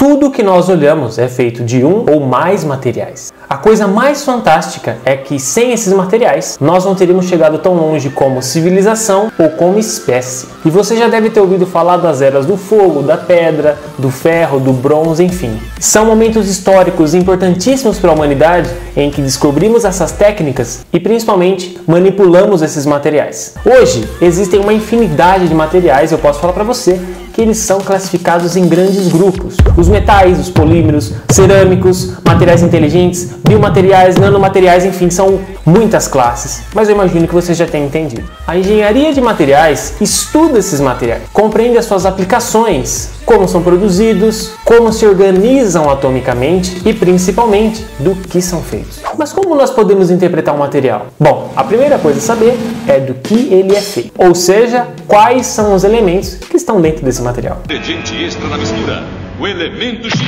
Tudo que nós olhamos é feito de um ou mais materiais. A coisa mais fantástica é que sem esses materiais, nós não teríamos chegado tão longe como civilização ou como espécie. E você já deve ter ouvido falar das eras do fogo, da pedra, do ferro, do bronze, enfim. São momentos históricos importantíssimos para a humanidade em que descobrimos essas técnicas e principalmente manipulamos esses materiais. Hoje existem uma infinidade de materiais, eu posso falar para você, que eles são classificados em grandes grupos. Os metais, os polímeros, cerâmicos, materiais inteligentes, biomateriais, nanomateriais, enfim, são muitas classes. Mas eu imagino que você já tenha entendido. A engenharia de materiais estuda esses materiais, compreende as suas aplicações, como são produzidos, como se organizam atomicamente e principalmente do que são feitos. Mas como nós podemos interpretar um material? Bom, a primeira coisa a saber é do que ele é feito, ou seja, quais são os elementos que estão dentro desse material. Ingrediente extra na mistura, o elemento X.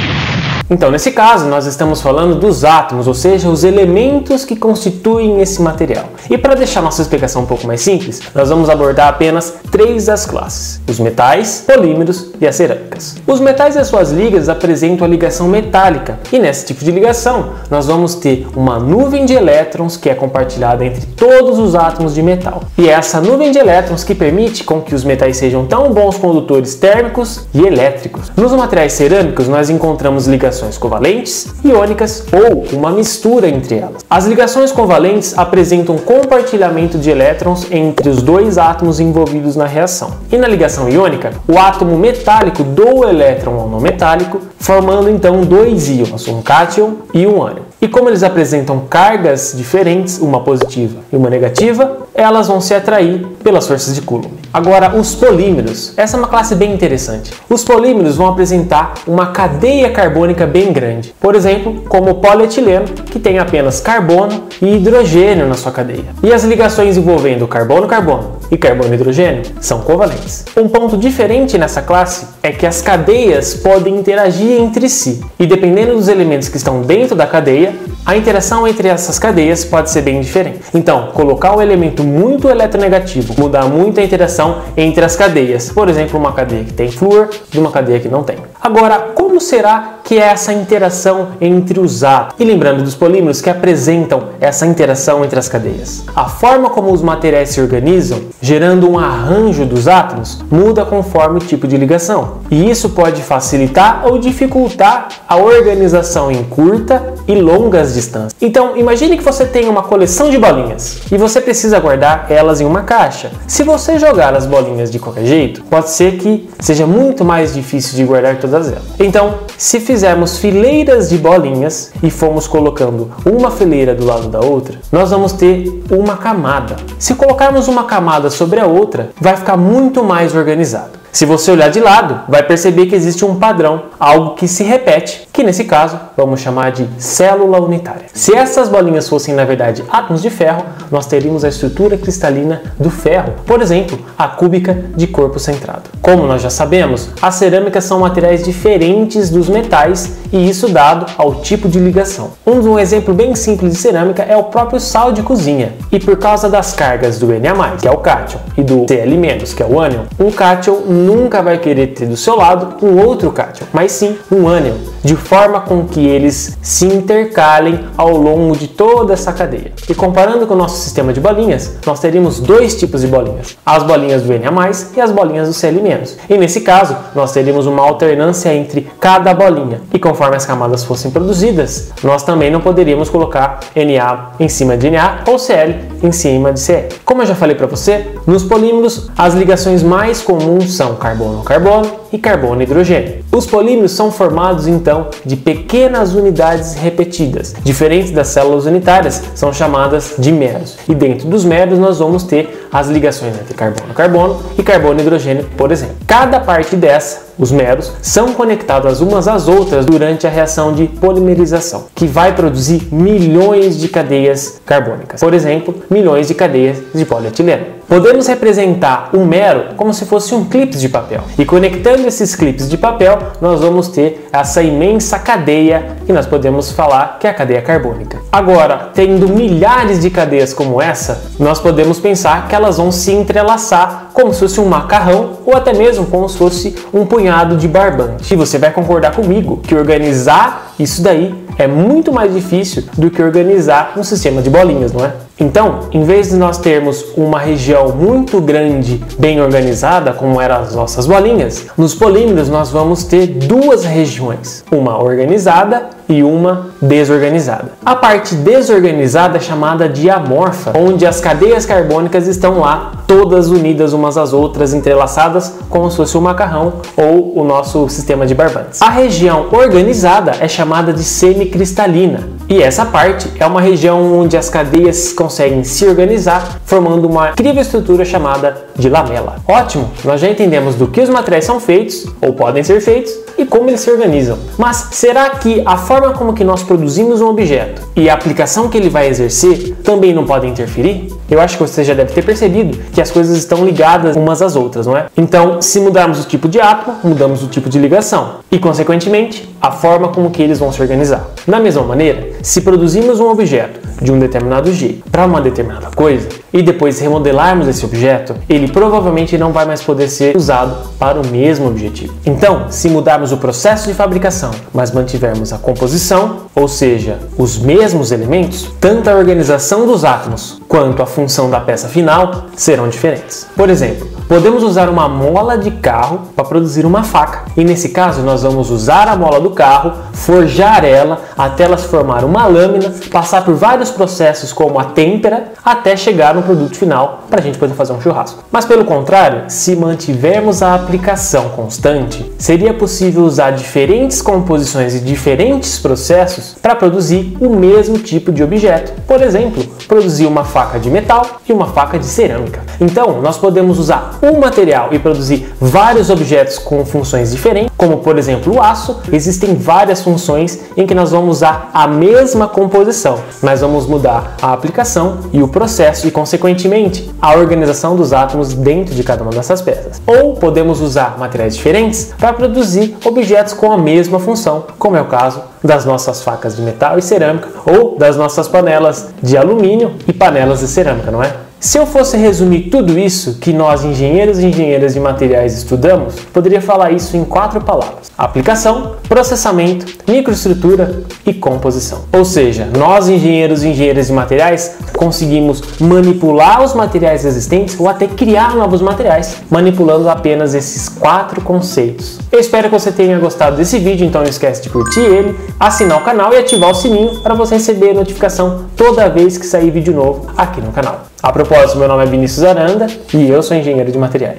Então, nesse caso, nós estamos falando dos átomos, ou seja, os elementos que constituem esse material. E para deixar nossa explicação um pouco mais simples, nós vamos abordar apenas 3 das classes: os metais, polímeros e as cerâmicas. Os metais e as suas ligas apresentam a ligação metálica, e nesse tipo de ligação, nós vamos ter uma nuvem de elétrons que é compartilhada entre todos os átomos de metal. E é essa nuvem de elétrons que permite com que os metais sejam tão bons condutores térmicos e elétricos. Nos materiais cerâmicos, nós encontramos ligações covalentes, iônicas ou uma mistura entre elas. As ligações covalentes apresentam compartilhamento de elétrons entre os 2 átomos envolvidos na reação. E na ligação iônica, o átomo metálico doa o elétron ao não metálico, formando então 2 íons, um cátion e um ânion. E como eles apresentam cargas diferentes, uma positiva e uma negativa, elas vão se atrair pelas forças de Coulomb. Agora, os polímeros. Essa é uma classe bem interessante. Os polímeros vão apresentar uma cadeia carbônica bem grande. Por exemplo, como o polietileno, que tem apenas carbono e hidrogênio na sua cadeia. E as ligações envolvendo carbono-carbono e carbono-hidrogênio são covalentes. Um ponto diferente nessa classe é que as cadeias podem interagir entre si. E dependendo dos elementos que estão dentro da cadeia, a interação entre essas cadeias pode ser bem diferente. Então, colocar um elemento muito eletronegativo muda muito a interação entre as cadeias. Por exemplo, uma cadeia que tem flúor de uma cadeia que não tem. Agora, como será que é essa interação entre os átomos? E lembrando dos polímeros que apresentam essa interação entre as cadeias. A forma como os materiais se organizam, gerando um arranjo dos átomos, muda conforme o tipo de ligação. E isso pode facilitar ou dificultar a organização em curta e longas distâncias. Então, imagine que você tem uma coleção de bolinhas e você precisa guardar elas em uma caixa. Se você jogar as bolinhas de qualquer jeito, pode ser que seja muito mais difícil de guardar todas elas. Então, se fizermos fileiras de bolinhas e formos colocando uma fileira do lado da outra, nós vamos ter uma camada. Se colocarmos uma camada sobre a outra, vai ficar muito mais organizado. Se você olhar de lado, vai perceber que existe um padrão, algo que se repete, que nesse caso vamos chamar de célula unitária. Se essas bolinhas fossem na verdade átomos de ferro, nós teríamos a estrutura cristalina do ferro, por exemplo, a cúbica de corpo centrado. Como nós já sabemos, as cerâmicas são materiais diferentes dos metais e isso dado ao tipo de ligação. Um exemplo bem simples de cerâmica é o próprio sal de cozinha. E por causa das cargas do Na+, que é o cátion, e do Cl-, que é o ânion, um cátion nunca vai querer ter do seu lado um outro cátion, mas sim um ânion, de forma com que eles se intercalem ao longo de toda essa cadeia. E comparando com o nosso sistema de bolinhas, nós teríamos 2 tipos de bolinhas, as bolinhas do Na+, e as bolinhas do Cl-. E nesse caso, nós teríamos uma alternância entre cada bolinha, e conforme as camadas fossem produzidas, nós também não poderíamos colocar Na em cima de Na ou Cl em cima de Cl. Como eu já falei para você, nos polímeros, as ligações mais comuns são carbono-carbono e carbono-hidrogênio. Os polímeros são formados então de pequenas unidades repetidas, diferentes das células unitárias, são chamadas de meros. E dentro dos meros nós vamos ter as ligações entre carbono-carbono e carbono-hidrogênio, por exemplo. Cada parte dessa, os meros, são conectadas umas às outras durante a reação de polimerização, que vai produzir milhões de cadeias carbônicas. Por exemplo, milhões de cadeias de polietileno. Podemos representar um mero como se fosse um clipe de papel. E conectando esses clipes de papel, nós vamos ter essa imensa cadeia que nós podemos falar que é a cadeia carbônica. Agora, tendo milhares de cadeias como essa, nós podemos pensar que elas vão se entrelaçar como se fosse um macarrão ou até mesmo como se fosse um punhado de barbante. E você vai concordar comigo que organizar isso daí é muito mais difícil do que organizar um sistema de bolinhas, não é? Então, em vez de nós termos uma região muito grande, bem organizada, como eram as nossas bolinhas, nos polímeros nós vamos ter duas regiões, uma organizada e uma desorganizada. A parte desorganizada é chamada de amorfa, onde as cadeias carbônicas estão lá, todas unidas umas às outras, entrelaçadas, como se fosse um macarrão ou o nosso sistema de barbantes. A região organizada é chamada de semicristalina, e essa parte é uma região onde as cadeias conseguem se organizar, formando uma incrível estrutura chamada de lamela. Ótimo, nós já entendemos do que os materiais são feitos, ou podem ser feitos, e como eles se organizam. Mas será que a forma como que nós produzimos um objeto e a aplicação que ele vai exercer também não podem interferir? Eu acho que você já deve ter percebido que as coisas estão ligadas umas às outras, não é? Então, se mudarmos o tipo de átomo, mudamos o tipo de ligação e, consequentemente, a forma como que eles vão se organizar. Da mesma maneira, se produzimos um objeto de um determinado jeito para uma determinada coisa e depois remodelarmos esse objeto, ele provavelmente não vai mais poder ser usado para o mesmo objetivo. Então, se mudarmos o processo de fabricação, mas mantivermos a composição, ou seja, os mesmos elementos, tanto a organização dos átomos quanto a função da peça final serão diferentes. Por exemplo, podemos usar uma mola de carro para produzir uma faca, e nesse caso nós vamos usar a mola do carro, forjar ela até ela se formar uma lâmina, passar por vários processos como a têmpera, até chegar no produto final para a gente poder fazer um churrasco. Mas pelo contrário, se mantivermos a aplicação constante, seria possível usar diferentes composições e diferentes processos para produzir o mesmo tipo de objeto. Por exemplo, produzir uma faca de metal e uma faca de cerâmica. Então, nós podemos usar um material e produzir vários objetos com funções diferentes, como por exemplo o aço. Existem várias funções em que nós vamos usar a mesma composição, mas vamos mudar a aplicação e o processo e, consequentemente, a organização dos átomos dentro de cada uma dessas peças. Ou podemos usar materiais diferentes para produzir objetos com a mesma função, como é o caso das nossas facas de metal e cerâmica ou das nossas panelas de alumínio e panelas de cerâmica, não é? Se eu fosse resumir tudo isso que nós, engenheiros e engenheiras de materiais, estudamos, poderia falar isso em 4 palavras: aplicação, processamento, microestrutura e composição. Ou seja, nós, engenheiros e engenheiras de materiais, conseguimos manipular os materiais existentes ou até criar novos materiais, manipulando apenas esses 4 conceitos. Eu espero que você tenha gostado desse vídeo, então não esquece de curtir ele, assinar o canal e ativar o sininho para você receber notificação toda vez que sair vídeo novo aqui no canal. A propósito, meu nome é Vinícius Aranda e eu sou engenheiro de materiais.